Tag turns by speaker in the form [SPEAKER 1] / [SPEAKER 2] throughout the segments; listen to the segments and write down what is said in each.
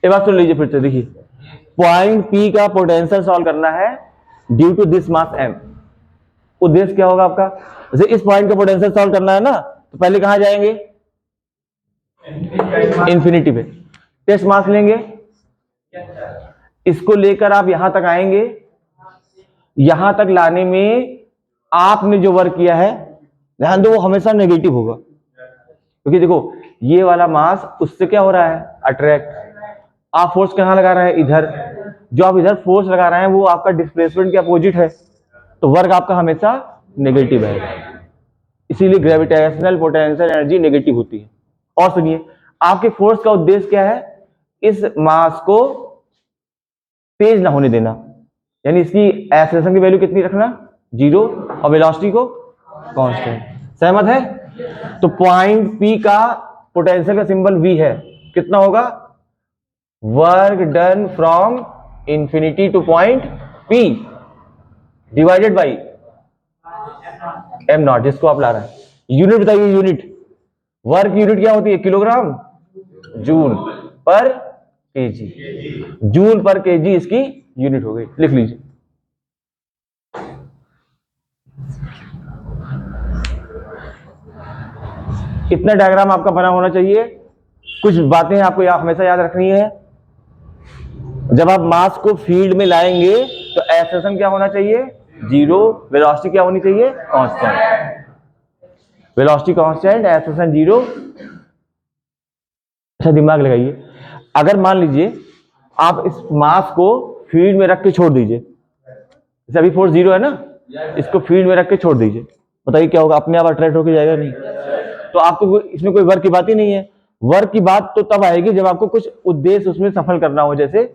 [SPEAKER 1] एक बात सुन लीजिए फिर से, देखिए पॉइंट पी का पोटेंशियल सॉल्व करना है due to this mass M. उद्देश्य क्या होगा आपका, जैसे इस पॉइंट का पोटेंशियल सॉल्व करना है ना, तो पहले कहां जाएंगे, इंफिनिटी पे टेस्ट मास लेंगे, इसको लेकर आप यहां तक आएंगे। यहां तक लाने में आपने जो वर्क किया है, ध्यान दो, वो हमेशा नेगेटिव होगा, क्योंकि देखो ये वाला मास उससे क्या हो रहा है, अट्रैक्ट। आप फोर्स कहां लगा रहे हैं, इधर। जो आप इधर फोर्स लगा रहे हैं वो आपका डिस्प्लेसमेंट के अपोजिट है, तो वर्क आपका हमेशा नेगेटिव है। इसीलिए ग्रेविटेशनल पोटेंशियल एनर्जी नेगेटिव होती है। और सुनिए, आपके फोर्स का उद्देश्य क्या है, इस मास को तेज ना होने देना, यानी इसकी एक्सेलरेशन की वैल्यू कितनी रखना, 0, और वेलोसिटी को कांस्टेंट। सहमत है? तो पॉइंट पी का पोटेंशियल का सिंबल वी है, कितना होगा, work done from infinity two point P divided by am not, जिसको आप ला रहे हैं। यूनिट बताइए, यूनिट, वर्क यूनिट क्या होती है, किलोग्राम जूल पर केजी। जूल पर केजी इसकी यूनिट हो गई, लिख लीजिए। इतना डायग्राम आपका बना होना चाहिए। कुछ बातें आपको हमेशा याद रखनी है, जब आप मास को फील्ड में लाएंगे तो एक्सेलरेशन क्या होना चाहिए, 0, वेलोसिटी क्या होनी चाहिए, कांस्टेंट। Velocity constant, acceleration 0। अच्छा दिमाग लगाइए, अगर मान लीजिए आप इस मास को फील्ड में रख के छोड़ दीजिए, जैसे अभी फोर्स 0 है ना, इसको फील्ड में रख के छोड़ दीजिए, बताइए क्या होगा, अपने आप अट्रैक्ट होकर जाएगा नहीं? तो आपको इसमें कोई वर्क की बात ही नहीं है। वर्क की बात तो तब आएगी जब आपको कुछ उद्देश्य उसमें सफल करना हो, जैसे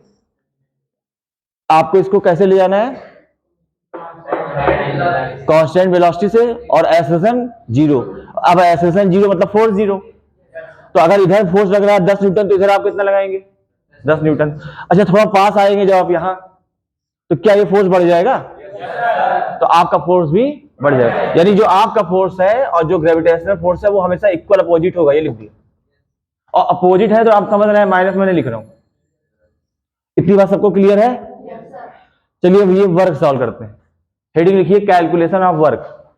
[SPEAKER 1] आपको इसको कैसे ले जाना है, कांस्टेंट वेलोसिटी से, और एक्सेलरेशन 0। अब एक्सेलरेशन 0 मतलब फोर्स 0, तो अगर इधर फोर्स लग रहा है 10 न्यूटन, तो इधर आप कितना लगाएंगे, 10 न्यूटन। अच्छा थोड़ा पास आएंगे जब आप यहां, तो क्या ये फोर्स बढ़ जाएगा, तो आपका फोर्स भी बढ़ जाएगा। यानी जो आपका फोर्स है और जो ग्रेविटेशनल फोर्स है वो हमेशा इक्वल अपोजिट होगा, ये लिख दिया। और अपोजिट है तो आप समझ रहे हैं, माइनस मैंने लिख रहा हूं। इतनी बात सबको क्लियर है? चलिए अब ये वर्क सॉल्व करते हैं। हेडिंग लिखिए, कैलकुलेशन ऑफ वर्क।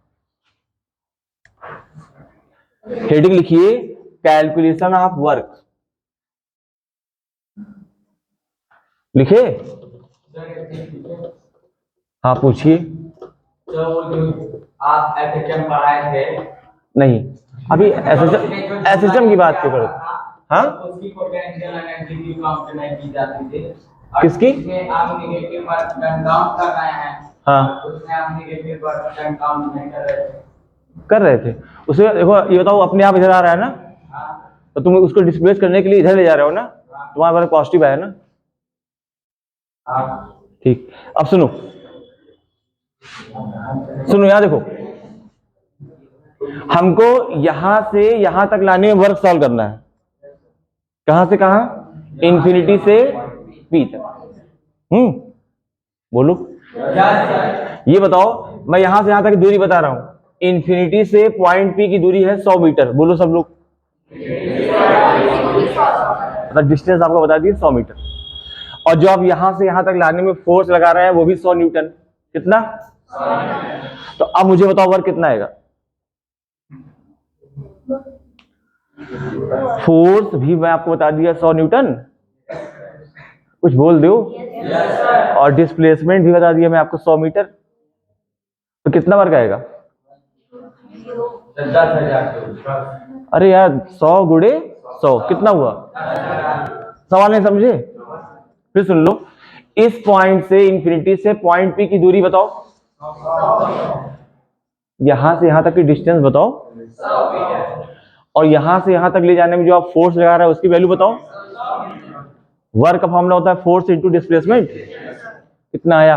[SPEAKER 1] हेडिंग लिखिए, कैलकुलेशन ऑफ वर्क। लिखे? हाँ पूछिए। तो आप एसएचएम पढ़ाए थे? नहीं, अभी एसएचएम की बात क्यों करो? हाँ, उसकी पोटेंशियल एनर्जी की काउंट नहीं की जाती थी। किसकी? आप नेगेटिव वर्क डन काउंट कर रहे हैं। हाँ, उसमें आप नेगेटिव वर्क डन काउंट नहीं कर रहे थे। उसे देखो, ये बताओ, अपने आप इधर आ रहा है ना, तो तुम उसको डिस्प्लेस करने के लिए इधर ले जा रहे हो ना, तुम्हारे पास पॉजिटिव आया ना। ठीक, अब सुनो सुनो, यहां देखो, हमको यहां से यहां तक लाने में वर्क सॉल्व करना है। कहां से कहां, इंफिनिटी से पी तक। बोलो, ये बताओ, मैं यहां से यहां तक दूरी बता रहा हूं। इंफिनिटी से पॉइंट पी की दूरी है 100 मीटर। बोलो सब लोग, मतलब डिस्टेंस आपको बता दिए 100 मीटर। और जो आप यहां से यहां तक लाने में फोर्स लगा रहे हैं वो भी 100 न्यूटन। कितना? तो अब मुझे बताओ वर्क कितना आएगा। फोर्स भी मैं आपको बता दिया 100 न्यूटन, कुछ बोल दो। और डिस्प्लेसमेंट भी बता दिया मैं आपको 100 मीटर। तो कितना वर्क आएगा? 10,000। अरे यार 100 गुणे 100 कितना हुआ? सवाल नहीं समझे? फिर सुन लो, इस पॉइंट से इंफिनिटी से पॉइंट पी की दूरी बताओ, यहां से यहां तक की डिस्टेंस बताओ, और यहां से यहां तक ले जाने में जो आप फोर्स लगा रहे हैं उसकी वैल्यू बताओ। वर्क का फॉर्मूला होता है फोर्स इनटू डिस्प्लेसमेंट। कितना आया?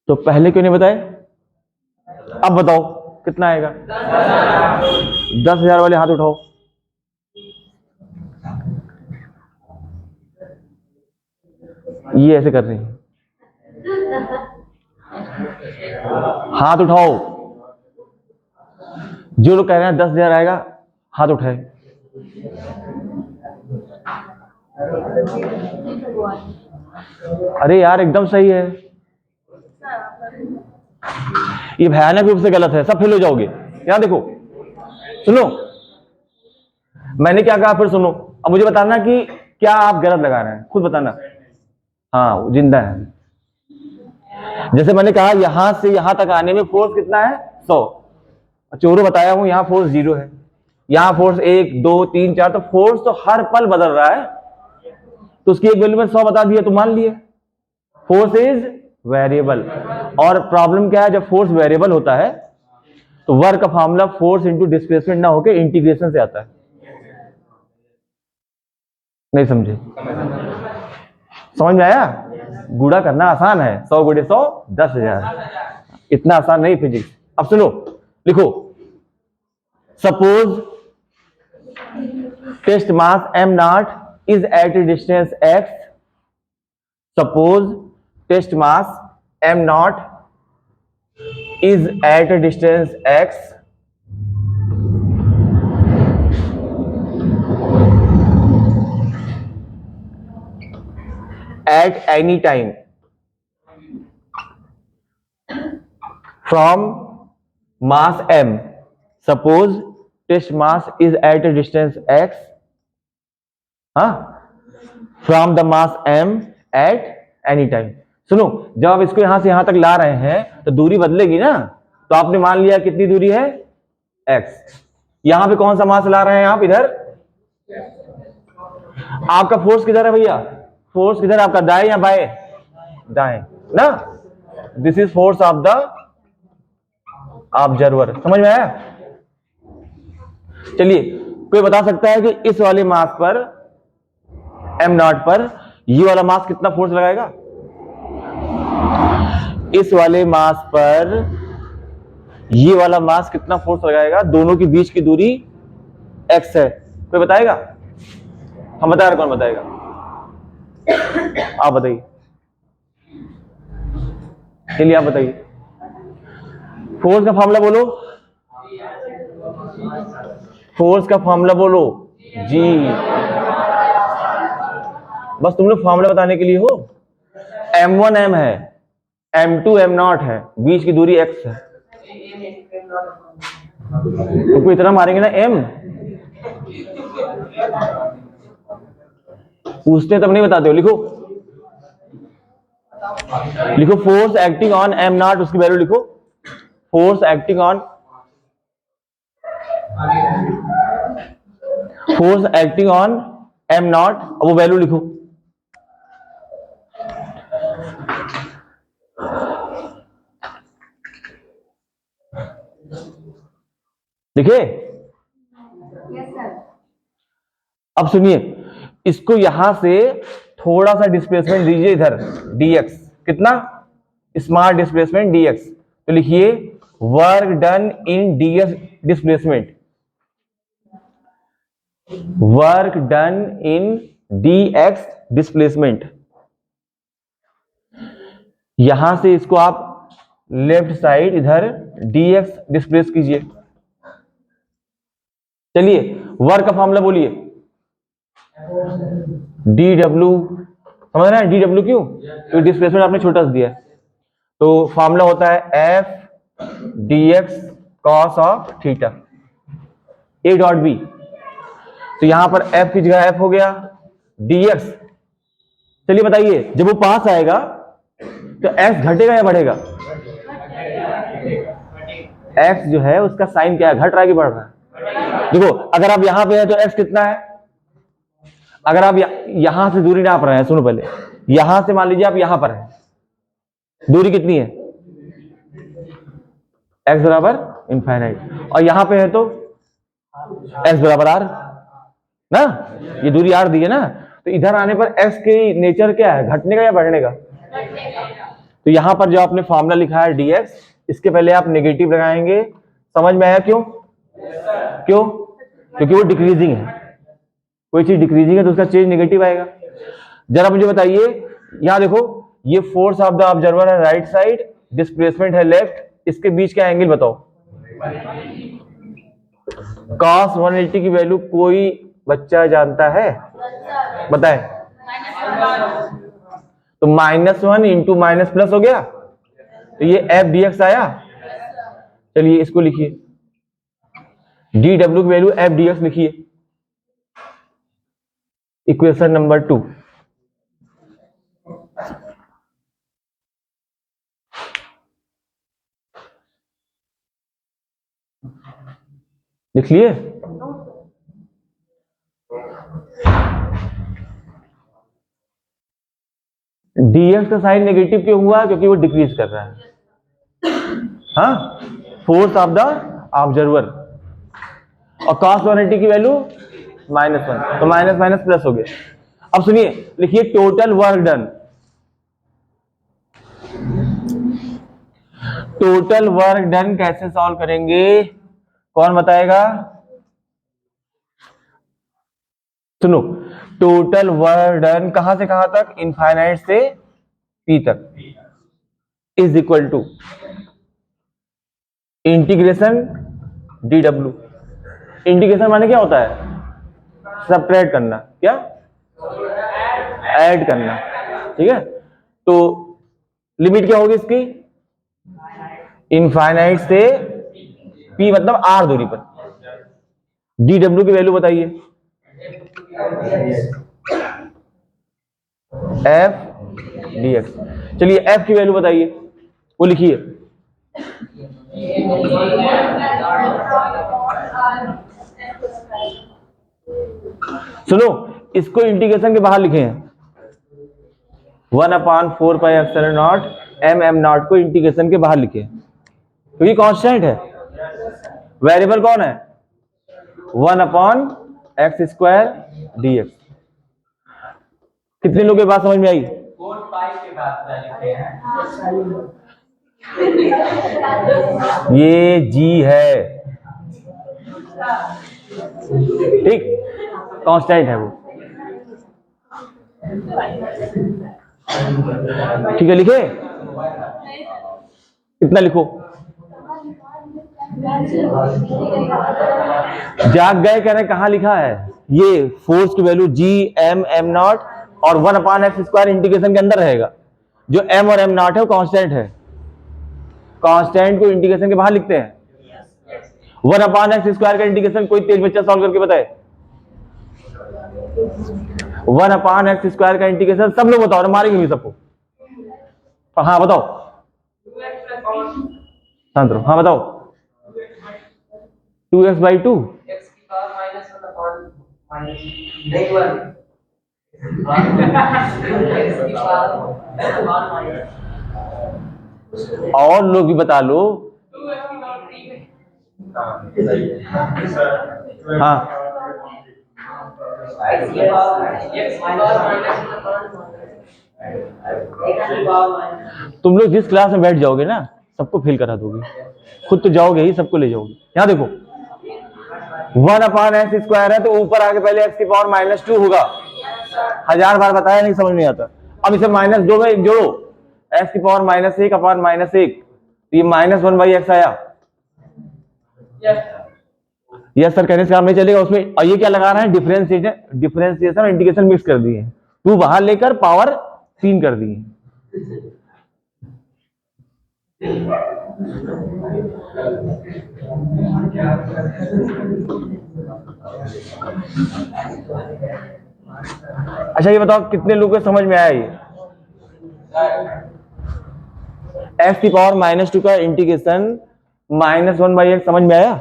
[SPEAKER 1] तो पहले क्यों नहीं बताए? अब बताओ कितना आएगा? 10,000 वाले हाथ उठाओ। ये ऐसे कर रही है, हाथ उठाओ। जो लोग कह रहे हैं 10,000 आएगा, हाथ उठाए। अरे यार एकदम सही है, ये भयानक रूप से गलत है, सब फेल हो जाओगे। यहां देखो, सुनो मैंने क्या कहा, फिर सुनो। अब मुझे बताना कि क्या आप गलत लगा रहे हैं, खुद बताना। हाँ वो जिंदा है। जैसे मैंने कहा यहां से यहां तक आने में फोर्स कितना है, 100। चोरों बताया हूं यहाँ फोर्स 0 है, यहाँ फोर्स 1 2 3 4, तो फोर्स तो हर पल बदल रहा है, तो उसकी एक वैल्यू में 100 बता दिया तो मान लिए फोर्स इज वेरिएबल। और प्रॉब्लम क्या है, जब फोर्स वेरिएबल होता है तो वर्क का फॉर्मूला फोर्स इंटू डिस्प्लेसमेंट ना होकर इंटीग्रेशन से आता है। नहीं समझे? समझ में आया? गुणा करना आसान है, 100 गुणे 100 10,000, इतना आसान नहीं फिजिक्स। अब सुनो, लिखो suppose test mass m0 is at a distance x. Suppose test mass m0 is at a distance x at any time from mass m. Suppose test mass is at a distance x, from the mass m at any time. सुनो, जब आप इसको यहां से यहां तक ला रहे हैं तो दूरी बदलेगी ना, तो आपने मान लिया कितनी दूरी है, x। यहां पे कौन सा मास ला रहे हैं आप, इधर। आपका फोर्स किधर है भैया, फोर्स किधर आपका, दाएं या बाएं, दाएं ना। This is force of the observer. समझ में आया? चलिए, कोई बता सकता है कि इस वाले मास पर m0 पर ये वाला मास कितना फोर्स लगाएगा, इस वाले मास पर ये वाला मास कितना फोर्स लगाएगा, दोनों के बीच की दूरी x है, कोई बताएगा? हम बता रहे, कौन बताएगा? आप बताइए, चलिए आप बताइए, फोर्स का फॉर्मूला बोलो, फोर्स का फॉर्मूला बोलो जी। बस तुम लोग फॉर्मूला बताने के लिए हो। m1 m है, m2 m0 है, बीच की दूरी x है। तुमको इतना मारेंगे ना m, पूछते तब नहीं बताते हो। लिखो, लिखो फोर्स एक्टिंग ऑन m0, उसकी वैल्यू लिखो, force acting on, force acting on m0, वो वैल्यू लिखो। देखिए, अब सुनिए, इसको यहां से थोड़ा सा डिस्प्लेसमेंट दीजिए इधर, dx, कितना, स्मार्ट डिस्प्लेसमेंट dx, तो लिखिए work done in ds displacement, work done in dx displacement. यहां से इसको आप लेफ्ट साइड इधर dx डिस्प्लेस कीजिए। चलिए, वर्क का फॉर्मूला बोलिए, dw, समझ रहे हैं dw क्यों, तो डिस्प्लेसमेंट आपने छोटा सा दिया है, तो फॉर्मूला होता है f dx cos of theta, a dot b। तो यहां पर f की जगह f हो गया, dx। चलिए बताइए, जब वो पास आएगा तो x घटेगा या बढ़ेगा, x जो है उसका साइन क्या है, घट रहा है कि बढ़ रहा है। देखो, अगर आप यहां पे है तो x कितना है, अगर आप यहां से दूरी नाप रहे हैं, सुनो पहले, यहां से मान लीजिए आप यहां पर हैं, दूरी कितनी है, x बराबर इनफाइनाइट, और यहां पे है तो x बराबर r ना, ये दूरी r दी है ना, तो इधर आने पर x की नेचर क्या है, घटने का या बढ़ने का। तो यहां पर जो आपने फॉर्मूला लिखा है dx, इसके पहले आप नेगेटिव लगाएंगे। समझ में आया क्यों, क्यों, क्योंकि वो डिक्रीजिंग है, कोई चीज डिक्रीजिंग है तो उसका चेंज नेगेटिव आएगा। जरा मुझे बताइए, यहां देखो, ये फोर्स ऑफ द ऑब्जर्वर है राइट साइड, डिस्प्लेसमेंट है लेफ्ट, इसके बीच का एंगल बताओ। cos 180 की वैल्यू कोई बच्चा जानता है? बताए। तो -1 इंटू माइनस प्लस हो गया, तो ये एफ डी एक्स आया। चलिए इसको लिखिए, डी डब्ल्यू की वैल्यू एफ डी एक्स लिखिए, इक्वेशन नंबर 2। लिख लिए? dx का साइन नेगेटिव क्यों हुआ? क्योंकि वो डिक्रीज कर रहा है। हाँ, फोर्स ऑफ द ऑब्जर्वर। और cos 180 की वैल्यू -1, तो माइनस माइनस प्लस हो गया। अब सुनिए, लिखिए total work done. Total work done कैसे सॉल्व करेंगे, कौन बताएगा? सुनो, टोटल वर्क डन कहां से कहां तक? इनफाइनाइट से पी तक, is equal to integration D W. Integration माने क्या होता है? सबट्रैक्ट करना। क्या? ऐड करना। ठीक है, तो लिमिट क्या होगी इसकी? इनफाइनाइट से पी मतलब आर दूरी पर। डी डब्ल्यू की वैल्यू बताइए। F d x. चलिए एफ की वैल्यू बताइए, वो लिखिए। सुनो, इसको इंटीग्रेशन के बाहर लिखे हैं, 1/4πε0 एम एम नॉट को इंटीग्रेशन के बाहर लिखे, क्योंकि कांस्टेंट है। वेरिएबल कौन है? 1/x² dx। कितने लोगों की बात समझ में आई? ये जी है, ठीक, कांस्टेंट है वो। ठीक है, लिखे? कितना लिखो? जाग गए कह रहे, कहां लिखा है? ये फोर्स की value G M M naught और 1/x² इंटीग्रेशन के अंदर रहेगा। जो एम और एम नॉट है वो कांस्टेंट है। कांस्टेंट को इंटीग्रेशन के बाहर लिखते हैं। 1/x² का इंटीग्रेशन कोई तेज बच्चा सॉल्व करके बताए। 1/x² का इंटीग्रेशन सब लोग बताओ, मारेंगे भी सबको। हाँ बताओ, शांत रहो। हाँ बताओ। 2x/2 और लोग भी बता लो। हाँ, तुम लोग जिस क्लास में बैठ जाओगे ना, सबको फेल करा दोगे। खुद तो जाओगे ही, सबको ले जाओगे। यहां देखो, 1/x² है तो ऊपर आके पहले x⁻² होगा। 1000 बार बताया, नहीं समझ नहीं आता। अब इसे -2 में जोड़ो, x⁻1/-1, तो ये -1/x आया। यस सर कहने से काम नहीं चलेगा उसमें। और ये क्या लगा रहा है? डिफरेंशिएशन और इंटीग्रेशन मिक्स कर दिए, 2 बाहर लेकर पावर 3 कर दिए। अच्छा ये बताओ, कितने लोगों को समझ में आया ये? x⁻² का इंटीग्रेशन -1/x समझ में आया?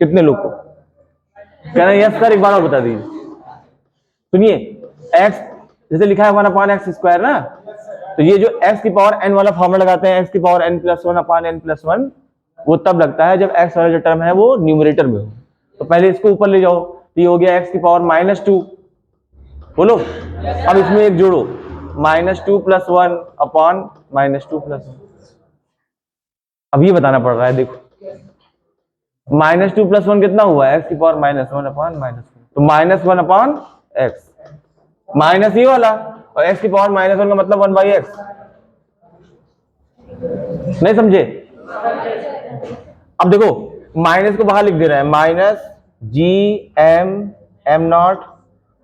[SPEAKER 1] कितने लोग को? कह रहे यस सर, एक बार और बता दीजिए। सुनिए, x जैसे लिखा है 1/x² ना, तो ये जो x⁻n वाला फॉर्मूला लगाते हैं, x⁻n+1/n+1, वो तब लगता है जब x वाला जो टर्म है वो न्यूमरेटर में हो। तो पहले इसको ऊपर ले जाओ, तो ये हो गया x⁻²। बोलो, अब इसमें एक जोड़ो, -2+1/-2+1। अब ये बताना पड़ रहा है, देखो -2+1 कितना हुआ? x⁻−1/-1, तो -1/x माइनस ये वाला, और x⁻−1 का मतलब 1/x। नहीं समझे? अब देखो, माइनस को बाहर लिख दे रहा है, -GM एम नॉट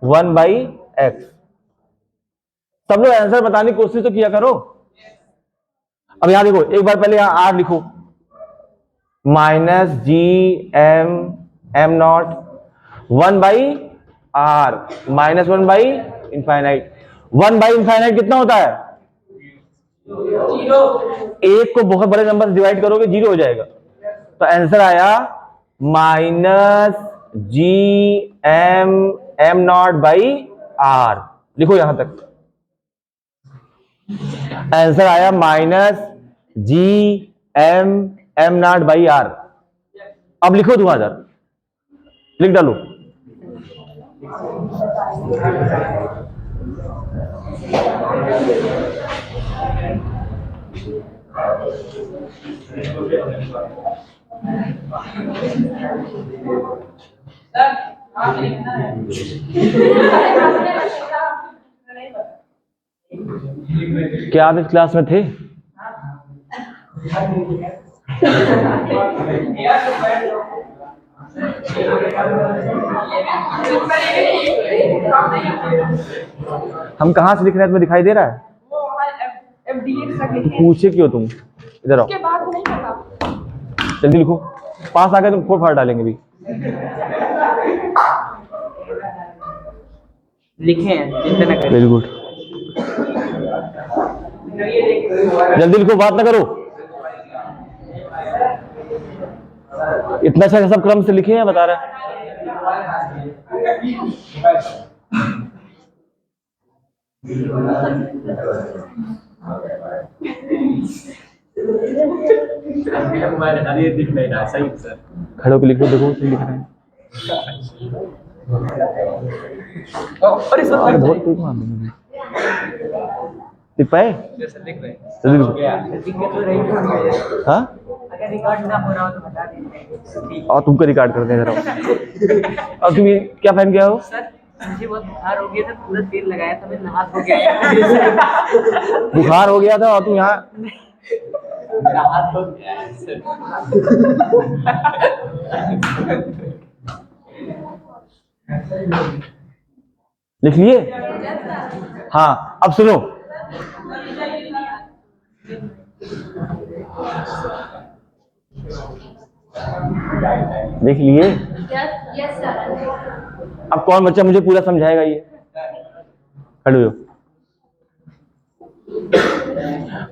[SPEAKER 1] 1/x। सब लोग आंसर बताने की कोशिश तो किया करो। अब यहां देखो, एक बार पहले यहां आर लिखो, -g(m) नॉट 1/r -1/इनफाइनाइट। 1/इनफाइनाइट कितना होता है? 1 को बहुत बड़े नंबर से डिवाइड करोगे 0 हो जाएगा। तो आंसर आया -gm(m)/r। लिखो यहां तक, आंसर आया -gm(m)/r। अब लिखो 2000, लिख डालो। क्या आप इस क्लास में थे? हम कहां से लिख रहे हैं, तुम्हें दिखाई दे रहा है? पूछे क्यों तुम? इधर आओ, जल्दी लिखो। पास आ गए तुम फोड़ फाड़ डालेंगे भी।
[SPEAKER 2] लिखे,
[SPEAKER 1] वेरी गुड, जल्दी लिखो, बात ना करो। इतना अच्छा सब क्रम से लिखे हैं, बता रहा है।
[SPEAKER 2] दिख नहीं रहा सही सर।
[SPEAKER 1] खड़े होकर लिखो, देखो सही लिख रहे हैं।
[SPEAKER 2] अरे सर
[SPEAKER 1] अरे बहुत तेज मार देंगे। लिख पाए? जल्दी लिखो। हाँ,
[SPEAKER 2] अगर रिकॉर्ड ना हो रहा हो तो बता दीजिए।
[SPEAKER 1] और तुमको रिकॉर्ड करते हैं जरा। अब तुम ये क्या पहन गया हो?
[SPEAKER 2] सर मुझे बहुत बुखार हो गया था, पूरा तेल लगाया था, मैं हाथ हो गया।
[SPEAKER 1] बुखार हो गया था और तुम यहाँ
[SPEAKER 2] मेरा हाथ हो गया है सर।
[SPEAKER 1] लिख लिए? हाँ, अब सुनो, लिख लिए?
[SPEAKER 3] Yes sir.
[SPEAKER 1] अब कौन बच्चा मुझे पूरा समझाएगा? ये खड़े हो,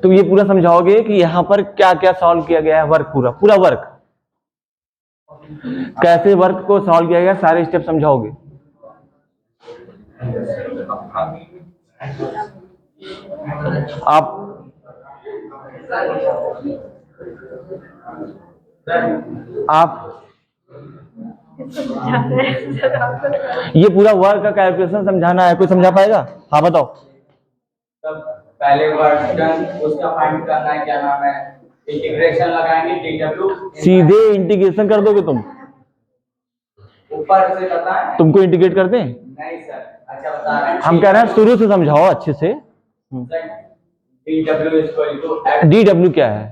[SPEAKER 1] तुम ये पूरा समझाओगे कि यहाँ पर क्या क्या सॉल्व किया गया है, वर्क पूरा वर्क कैसे वर्क को सॉल्व किया गया, सारे स्टेप समझाओगे। आप ये पूरा वर्क का कैलकुलेशन समझाना है, कोई समझा पाएगा? हाँ बताओ।
[SPEAKER 4] पहले वर्क डन उसका फाइंड करना है, क्या नाम है, इंटीग्रेशन लगाएंगे dw।
[SPEAKER 1] सीधे इंटीग्रेशन कर दोगे तुम?
[SPEAKER 4] ऊपर से करना है?
[SPEAKER 1] तुमको इंटीग्रेट कर दें?
[SPEAKER 4] नहीं सर, अच्छा बता रहे हैं।
[SPEAKER 1] हम कह रहे हैं शुरू से समझाओ अच्छे से।
[SPEAKER 4] dw इक्वल टू
[SPEAKER 1] DW क्या है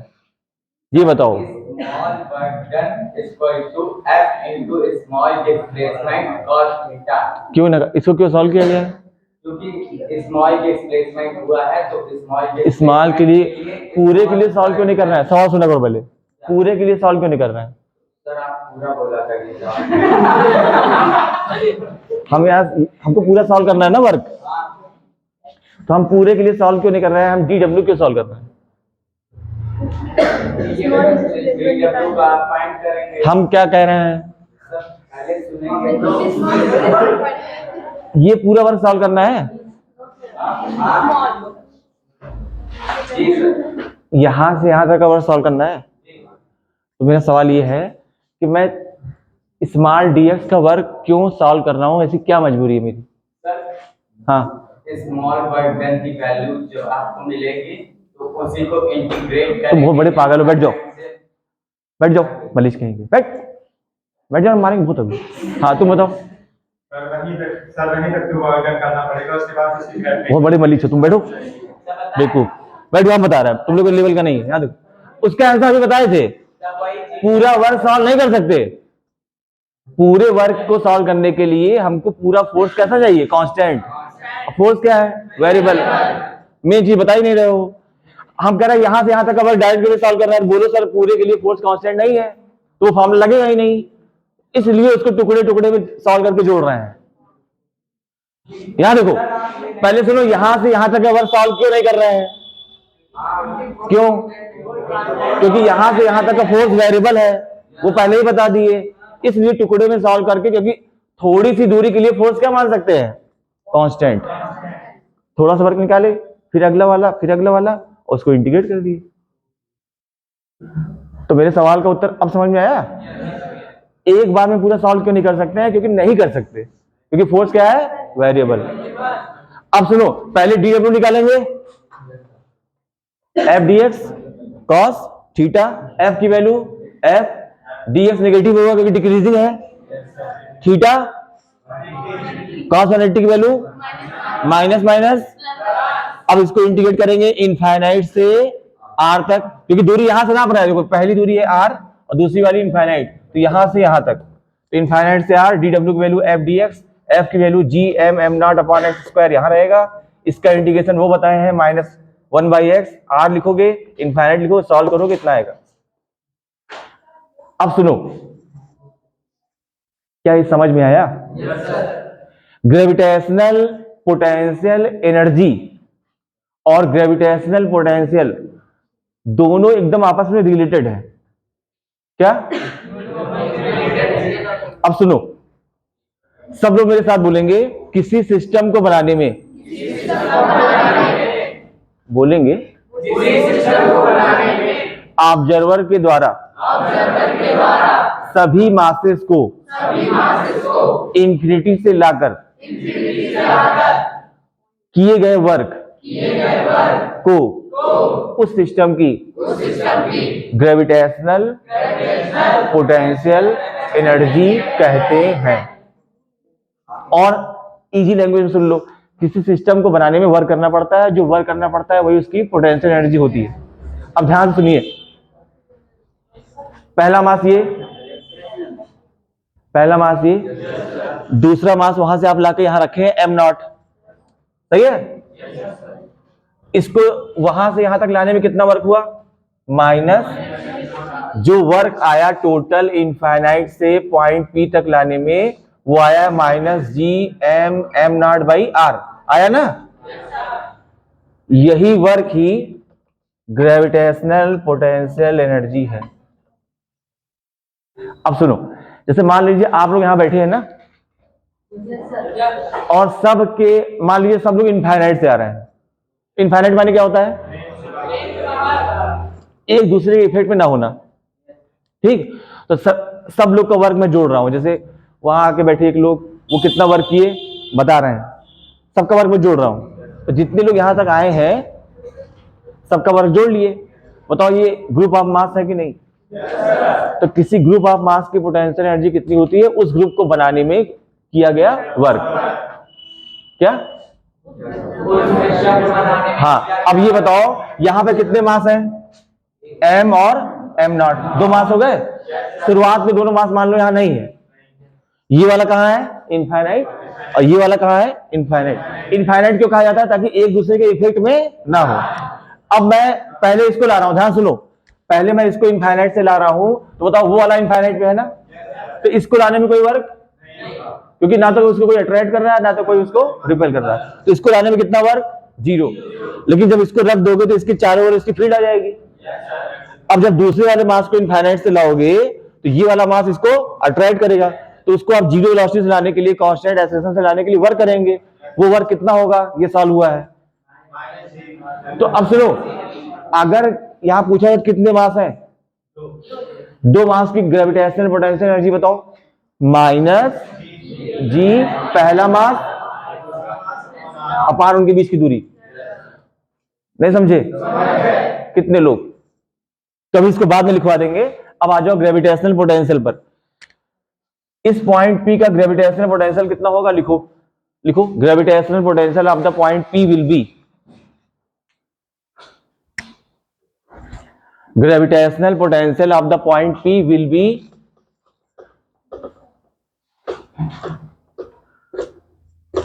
[SPEAKER 1] ये बताओ।
[SPEAKER 4] Small work done equal to f into small displacement cos theta.
[SPEAKER 1] क्यों ना, इसको क्यों सॉल्व किया गया है?
[SPEAKER 4] क्योंकि स्मॉल डिस्प्लेसमेंट हुआ है तो
[SPEAKER 1] स्मॉल के लिए, पूरे के लिए सॉल्व क्यों नहीं करना है? सवाल सुना करो पहले, पूरे के लिए सॉल्व क्यों नहीं करना है?
[SPEAKER 4] सर आप पूरा बोला करिए।
[SPEAKER 1] हम यहाँ, हमको पूरा सॉल्व करना है ना वर्क, तो हम पूरे के लिए सॉल्व क्यों नहीं कर रहे हैं? हम DW क्यों सॉल्व कर रहे हैं?
[SPEAKER 4] dw का फाइंड करेंगे।
[SPEAKER 1] हम क्या कह रहे हैं?
[SPEAKER 4] पहले सुनेंगे।
[SPEAKER 1] ये पूरा वर्क सॉल्व करना है,
[SPEAKER 4] जी सर।
[SPEAKER 1] यहां से यहां तक का वर्क सॉल्व करना है। तो मेरा सवाल ये है कि मैं स्मॉल dx का वर्क क्यों सॉल्व कर रहा हूं? ऐसी क्या मजबूरी है मेरी? हाँ,
[SPEAKER 4] स्मॉल वर्क डन की वैल्यू जो आपको मिलेगी तो उसी को इंटीग्रेट करेंगे।
[SPEAKER 1] तुम बहुत बड़े पागल हो, बैठ जाओ, बैठ जाओ, मलिश कहेंगे, बैठ जाओ, मारेंगे बहुत अभी। हाँ तुम बताओ। बहुत बड़े मलिश हो तुम, बैठो बेवकूफ, बैठ जाओ। हम बता रहे हैं, तुम लोग लेवल का नहीं है, याद। उसका आंसर अभी बताए थे, पूरा वर्क सॉल्व नहीं कर सकते। पूरे वर्क को सॉल्व करने के लिए हमको पूरा फोर्स कैसा चाहिए? कांस्टेंट। फोर्स क्या है? वेरिएबल। मेन चीज बता ही नहीं रहे हो। हम कह रहे हैं यहां से यहां तक अगर डायरेक्ट के लिए सॉल्व करना है, बोलो सर पूरे के लिए फोर्स कांस्टेंट नहीं है, तो वो फॉर्मूला लगेगा ही नहीं, इसलिए उसको टुकड़े टुकड़े में सॉल्व करके जोड़ रहे हैं। यहां देखो, पहले सुनो, यहां से यहां तक अगर सॉल्व क्यों नहीं कर रहे हैं? क्यों? क्योंकि यहां से यहां तक का फोर्स वेरिएबल है, वो पहले ही बता दिए, इसलिए टुकड़े में सॉल्व करके, क्योंकि थोड़ी सी दूरी के लिए फोर्स क्या मान सकते हैं? कांस्टेंट। थोड़ा सा वर्क निकाले, फिर अगला वाला, फिर अगला वाला, और उसको इंटीग्रेट कर दिए। तो मेरे सवाल का उत्तर अब समझ में आया? एक बार में पूरा सॉल्व क्यों नहीं कर सकते हैं? क्योंकि नहीं कर सकते, क्योंकि फोर्स क्या है? वेरिएबल। अब सुनो, पहले डी डब्ल्यू निकालेंगे, f d x cos theta, f की value f, d x negative होगा क्योंकि डिक्रीजिंग है, थीटा कॉस 180 की वैल्यू माइनस माइनस। अब इसको इंटीग्रेट करेंगे इनफाइनाइट से आर तक, क्योंकि दूरी यहां से नाप रहा है, देखो पहली दूरी है आर और दूसरी वाली इनफाइनाइट, तो यहां से यहां तक, तो इनफाइनाइट से आर, डी डब्ल्यू की value f d x, f की value G M M not upon x square यहां रहेगा, इसका इंटीग्रेशन वो बताए हैं -1/x, आर लिखोगे, इनफाइनाइट लिखो, सॉल्व करोगे, इतना आएगा। अब सुनो, क्या ये समझ में आया? ग्रेविटेशनल पोटेंशियल एनर्जी और ग्रेविटेशनल पोटेंशियल दोनों एकदम आपस में रिलेटेड है। क्या? अब सुनो, सब लोग मेरे साथ बोलेंगे, किसी सिस्टम को बनाने में, बोलेंगे ऑब्जर्वर के द्वारा सभी मासेस को इंफिनिटी से लाकर किए गए वर्क को उस सिस्टम की ग्रेविटेशनल पोटेंशियल एनर्जी कहते हैं। और इजी लैंग्वेज में सुन लो, किसी सिस्टम को बनाने में वर्क करना पड़ता है, जो वर्क करना पड़ता है वही उसकी पोटेंशियल एनर्जी होती है। अब ध्यान सुनिए, पहला मास ये, पहला मास ये, दूसरा मास वहां से आप लाके यहां रखे हैं एम नॉट, सही है? इसको वहां से यहां तक लाने में कितना वर्क हुआ? माइनस जो वर्क आया टोटल इनफाइनाइट से पॉइंट पी तक लाने में, वो आया -GM/m0/r, आया ना? यही वर्क ही ग्रेविटेशनल पोटेंशियल एनर्जी है। अब सुनो, जैसे मान लीजिए आप लोग यहां बैठे हैं ना, और सब के, मान लीजिए सब लोग इनफाइनाइट से आ रहे हैं। इनफाइनाइट माने क्या होता है? एक दूसरे के इफेक्ट में ना होना, ठीक? तो सब लोग का वर्क मैं जोड़ रहा हूं, जैसे वहां आके बैठे एक लोग, वो कितना वर्क किए बता रहे हैं, सबका वर्क मैं जोड़ रहा हूं, तो जितने लोग यहां तक आए हैं सबका वर्क जोड़ लिए। बताओ ये ग्रुप ऑफ मास है कि नहीं? तो किसी ग्रुप ऑफ मास की पोटेंशियल एनर्जी कितनी होती है? उस ग्रुप को बनाने में किया गया वर्क। क्या? हाँ, अब ये बताओ यहां पे कितने मास हैं? m और m0, दो मास हो गए। शुरुआत में दोनों मास मान लो यहां नहीं है, ये वाला कहां है? इनफाइनाइट, और ये वाला कहां है? इनफाइनाइट। इनफाइनाइट क्यों कहा जाता है? ताकि एक दूसरे के इफेक्ट में ना हो। अब मैं पहले इसको ला रहा हूं, ध्यान सुनो, पहले मैं इसको इनफाइनाइट से ला रहा हूं, तो बताओ वो वाला इनफाइनाइट पे है ना, तो इसको लाने में कोई वर्क, क्योंकि ना तो उसको कोई अट्रैक्ट कर रहा है ना तो कोई उसको रिपेल कर रहा है, तो इसको लाने में कितना वर्क? 0। लेकिन जब इसको रख दोगे तो इसके चारों ओर इसकी फील्ड आ जाएगी। अब जब दूसरे वाले मास को इनफाइनाइट से लाओगे तो ये वाला मास इसको अट्रैक्ट करेगा, तो उसको आप 0 वेलोसिटी से लाने के लिए, कांस्टेंट एक्सेलरेशन से लाने के लिए वर्क करेंगे। वो वर्क कितना होगा? ये सॉल्व हुआ है। तो अब सुनो, अगर यहां पूछा है कितने मास हैं, दो मास की ग्रेविटेशनल पोटेंशियल एनर्जी बताओ। -G पहला मास अपार उनके बीच की दूरी। नहीं समझे? कितने लोग? कभी इसको बाद में लिखवा देंगे। अब आ जाओ ग्रेविटेशनल पोटेंशियल पर। इस पॉइंट P का ग्रेविटेशनल पोटेंशियल कितना होगा? लिखो लिखो, gravitational potential of the point P will be, gravitational potential of the point P will be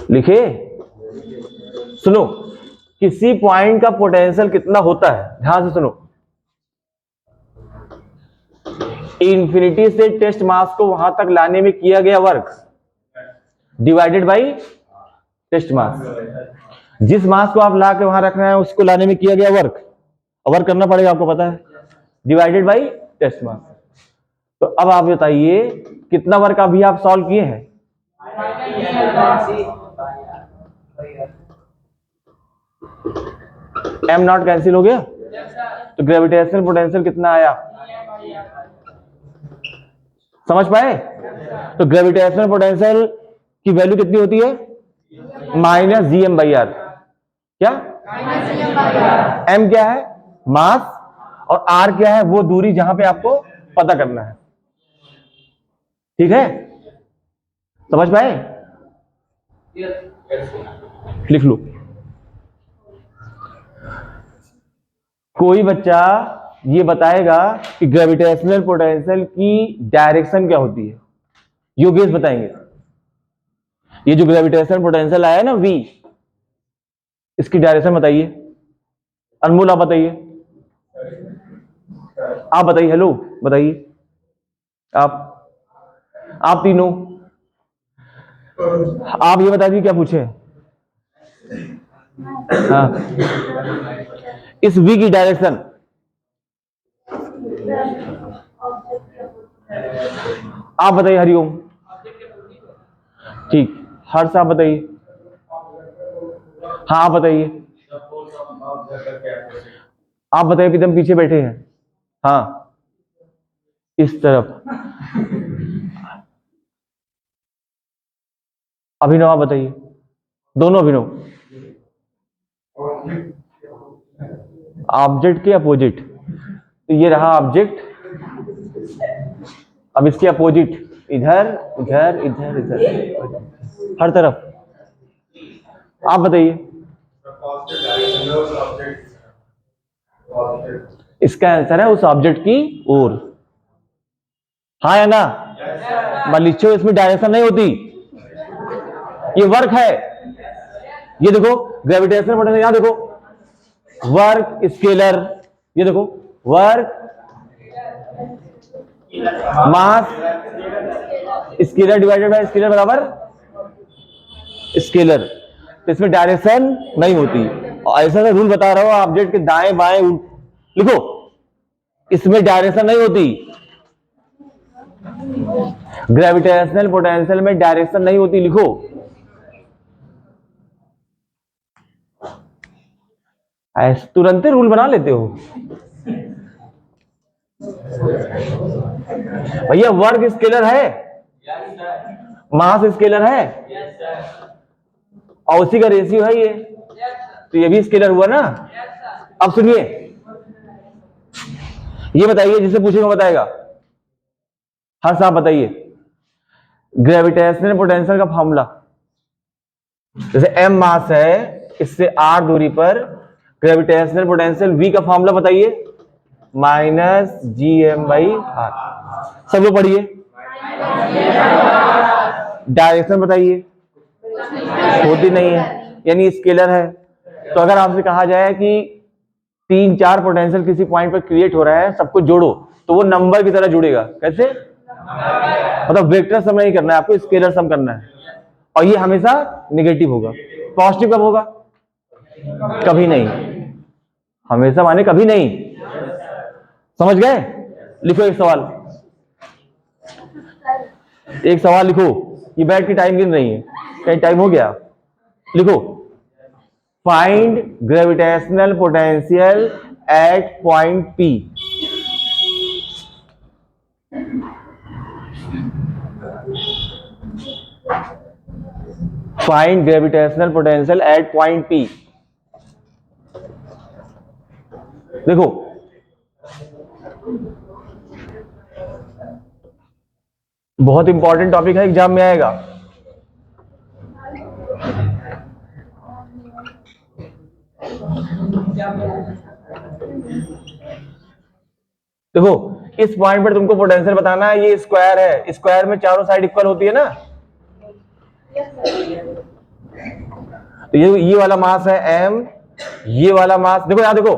[SPEAKER 1] लिखे? सुनो, किसी पॉइंट का पोटेंशियल कितना होता है, ध्यान से सुनो। इंफिनिटी से टेस्ट मास को वहां तक लाने में किया गया वर्क डिवाइडेड बाई टेस्ट मास। जिस मास को आप ला के वहां रखना है उसको लाने में किया गया वर्क, वर्क करना पड़ेगा, आपको पता है, डिवाइडेड बाई टेस्ट मास। तो अब आप बताइए कितना वर्क अभी आप सॉल्व किए हैं? एम नॉट कैंसिल हो गया, तो ग्रेविटेशनल पोटेंशियल कितना आया, समझ पाए? तो ग्रेविटेशनल पोटेंशियल की वैल्यू कितनी होती है? Minus G M by R. क्या? एम क्या है? मास, और आर क्या है? वो दूरी जहां पे आपको पता करना है। ठीक है, समझ पाए? लिख लो। कोई बच्चा ये बताएगा कि ग्रेविटेशनल पोटेंशियल की डायरेक्शन क्या होती है, योगेश बताएंगे। ये जो ग्रेविटेशनल पोटेंशियल आया ना V, इसकी डायरेक्शन बताइए। अनमोल आप बताइए, आप बताइए, हेलो बताइए, आप तीनों, आप ये बताइए क्या पूछे? हाँ, इस V की डायरेक्शन आप बताइए। हरिओम, ठीक। हर्ष आप बताइए। हाँ आप बताइए, आप बताइए, एकदम पीछे बैठे हैं। हाँ, इस तरफ। अभिनव आप बताइए, दोनों अभिनव। ऑब्जेक्ट के अपोजिट, तो ये रहा ऑब्जेक्ट, अब इसके अपोजिट इधर इधर इधर इधर, हर तरफ। आप बताइए, इसका आंसर है उस ऑब्जेक्ट की ओर। हाँ या ना? मलिच्छो, इसमें डायरेक्शन नहीं होती, ये वर्क है। ये देखो ग्रेविटेशनल पोटेंशियल, यहां देखो वर्क स्केलर, ये देखो work mass scalar divided by scalar बराबर स्केलर। तो इसमें डायरेक्शन नहीं होती, और ऐसा मैं रूल बता रहा हूं, ऑब्जेक्ट के दाएं बाएं लिखो, इसमें डायरेक्शन नहीं होती। ग्रेविटेशनल पोटेंशियल में डायरेक्शन नहीं होती, लिखो। ऐसे तुरंत रूल बना लेते हो भैया। वर्क स्केलर है, मास स्केलर है, और उसी का रेशियो है ये, तो ये भी स्केलर हुआ ना। अब सुनिए, ये बताइए, जिसे पूछेगा बताएगा। हर साहब बताइए, ग्रेविटेशनल पोटेंशियल का फॉर्मूला, जैसे m मास है, इससे r दूरी पर ग्रेविटेशनल पोटेंशियल v का फॉर्मूला बताइए, minus G M by R. सब लोग पढ़िए। डायरेक्शन बताइए, होती नहीं है, यानी स्केलर है। तो अगर आपसे कहा जाए कि 3-4 पोटेंशियल किसी पॉइंट पर क्रिएट हो रहा है, सबको जोड़ो, तो वो नंबर की तरह जुड़ेगा। कैसे? मतलब वेक्टर सम नहीं करना है आपको, स्केलर सम करना है, और ये हमेशा नेगेटिव होगा। पॉजिटिव कब होगा? कभी नहीं, हमेशा माने कभी नहीं। समझ गए? लिखो एक सवाल, एक सवाल लिखो। ये बैठ के टाइम गिन रही है, कहीं टाइम हो गया? लिखो, find gravitational potential at point P। Find gravitational potential at point P। देखो, बहुत इंपॉर्टेंट टॉपिक है, एग्जाम में आएगा। देखो, इस पॉइंट पर तुमको पोटेंशियल बताना है। ये स्क्वायर है, स्क्वायर में चारों साइड इक्वल होती है ना, तो ये वाला मास है m, ये वाला मास देखो यहां देखो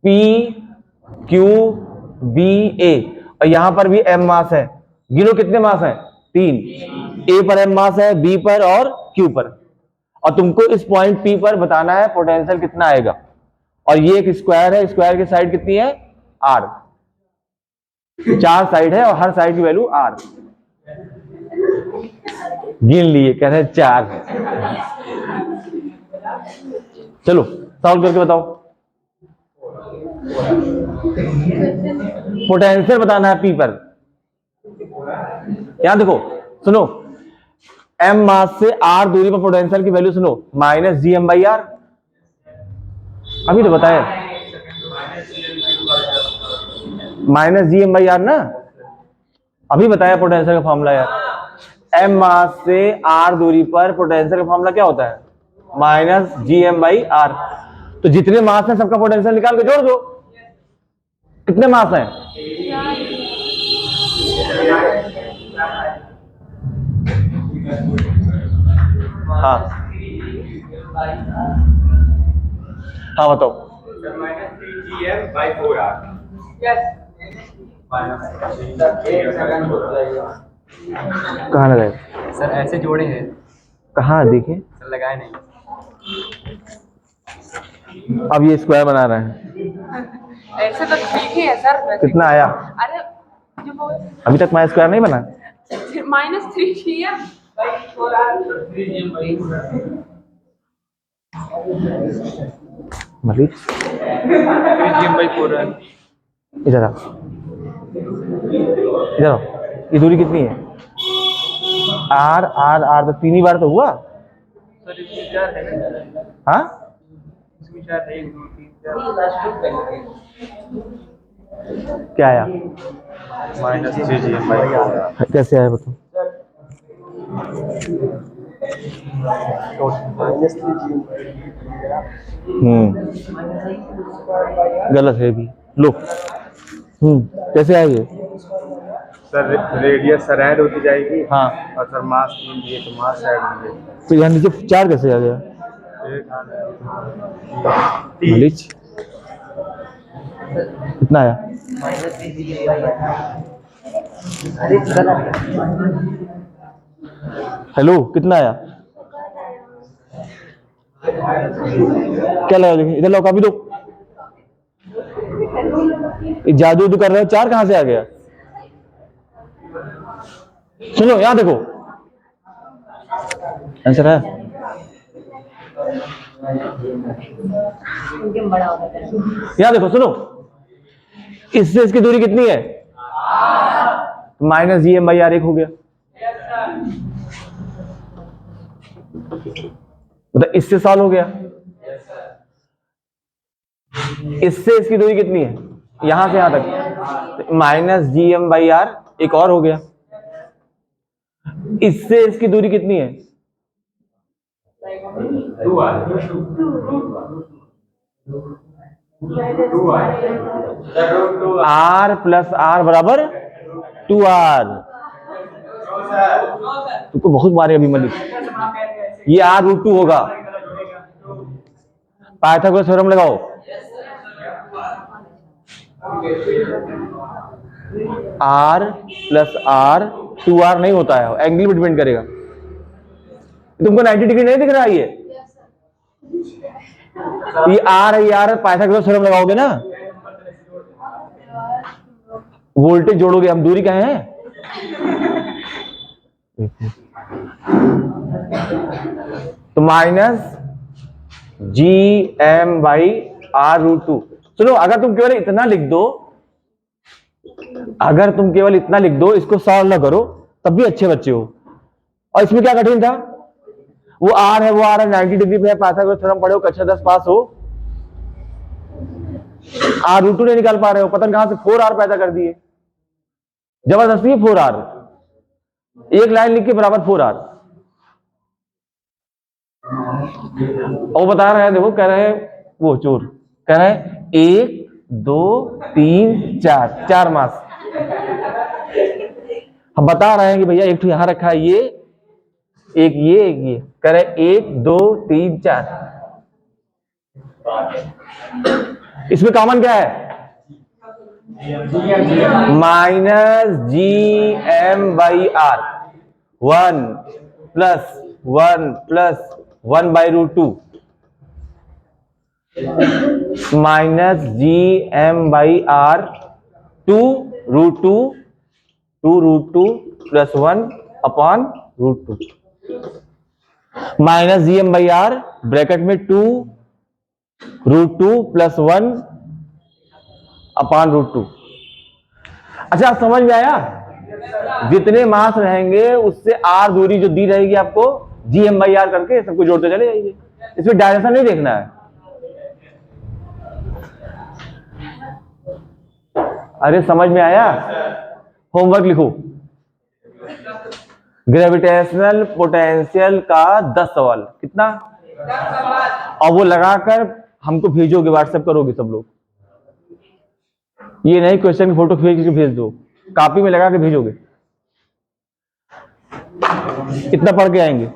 [SPEAKER 1] p q b a, और यहां पर भी m मास है। गिनो कितने मास हैं? 3। a पर m मास है, b पर और q पर, और तुमको इस पॉइंट p पर बताना है पोटेंशियल कितना आएगा। और ये एक स्क्वायर है, स्क्वायर की साइड कितनी है? r। 4 साइड है और हर साइड की वैल्यू r। गिन लिए, कह रहे 4 है। चलो सॉल्व करके बताओ। पोटेंशियल बताना है p पर। यहां देखो सुनो, m मास से r दूरी पर पोटेंशियल की वैल्यू सुनो, minus G M by R. अभी तो बताया minus G M by R ना, अभी बताया पोटेंशियल का फॉर्मूला यार। m मास से r दूरी पर पोटेंशियल का फॉर्मूला क्या होता है? Minus G M by R. तो जितने मास हैं सबका पोटेंशियल निकाल के जोड़ दो। कितने मास हैं? हाँ हाँ बताओ। कहाँ लगाए
[SPEAKER 2] सर? ऐसे जोड़े हैं।
[SPEAKER 1] कहाँ देखे?
[SPEAKER 2] सर लगाए नहीं।
[SPEAKER 1] अब ये स्क्वायर बना रहे हैं।
[SPEAKER 2] ऐसे तो ठीक ही है सर।
[SPEAKER 1] कितना आया?
[SPEAKER 2] अरे जो
[SPEAKER 1] अभी तक मैं स्क्वायर नहीं बना।
[SPEAKER 2] -3 GM
[SPEAKER 1] मलिक
[SPEAKER 2] 3GM/4
[SPEAKER 1] इधर आओ, इधर आओ। ये दूरी कितनी है? आर आर आर, तो 3 ही बार तो हुआ।
[SPEAKER 2] सर इसमें 4 है ना?
[SPEAKER 1] हाँ
[SPEAKER 2] इसमें 4 है, 1 2 3 4।
[SPEAKER 1] क्या आया?
[SPEAKER 3] -3GM/4
[SPEAKER 1] कैसे आया बताओ? गलत है भी। लो कैसे आया ये?
[SPEAKER 3] सर रेडियस सर ऐड होती जाएगी।
[SPEAKER 1] हाँ,
[SPEAKER 3] और सर मास दिए तो मास ऐड होंगे।
[SPEAKER 1] तो यहाँ नीचे 4 कैसे आ गया? मलिक कितना आया? हेलो कितना आया? क्या लगा? देखिए इधर लो, कापी दो। जादू तो कर रहे हो, 4 कहां से आ गया? सुनो यहां देखो, आंसर है। यहां देखो सुनो, इससे इसकी दूरी कितनी है? Minus G M by R 1 हो गया। मतलब इससे सॉल्व हो गया। इससे इसकी दूरी कितनी है? यहां से यहां तक minus G M by R 1 और हो गया। इससे इसकी दूरी कितनी है? r प्लस आर बराबर 2r। तुमको बहुत मारे अभी मलिक। ये r√2 होगा। पाइथागोरस थ्योरम लगाओ। r प्लस आर 2r नहीं होता है, एंगल पे डिपेंड करेगा। तुमको 90 डिग्री नहीं दिख रहा है? ये r है, ये r है। पाइथागोरस थ्योरम लगाओगे ना, वोल्टेज जोड़ोगे। हम दूरी कहाँ है? तो minus G M by r√2। सुनो, अगर तुम केवल इतना लिख दो, अगर तुम केवल इतना लिख दो, इसको सॉल्व ना करो, तब भी अच्छे बच्चे हो। और इसमें क्या कठिन था? वो r है, वो r है, 90 डिग्री पे है। पाइथागोरस थ्योरम पढ़े हो, कक्षा 10 पास हो। r√2 नहीं निकाल पा रहे हो, पता नहीं कहां से 4r पैदा कर दिए। जबरदस्ती है 4r। एक लाइन लिख के बराबर 4r। और बता रहे हैं, देखो कह रहे हैं, वो चोर कह रहे हैं 1 2 3 4 मास। हम बता रहे हैं कि भैया एक तो यहां रखा है ये, एक ये करे 1 2 3 4। इसमें कॉमन क्या है? Minus G M by R, 1 plus 1 by root 2 minus G M by R 2 root 2 plus 1 upon root 2 minus G M by R bracket में 2 रूट 2 प्लस 1 अपॉन रूट 2। अच्छा समझ में आया? जितने मास रहेंगे उससे आर दूरी जो दी रहेगी आपको जी एम बाई आर करके सबको जोड़ते चले जाइए। इसमें डायरेक्शन नहीं देखना है। अरे समझ में आया? होमवर्क लिखो। ग्रेविटेशनल पोटेंशियल का 10 सवाल। कितना? और वो लगाकर हमको भेजोगे, व्हाट्सएप करोगे सब लोग। ये नहीं क्वेश्चन की फोटो खींच के भेज दो, कॉपी में लगा के भेजोगे। कितना पढ़ के आएंगे?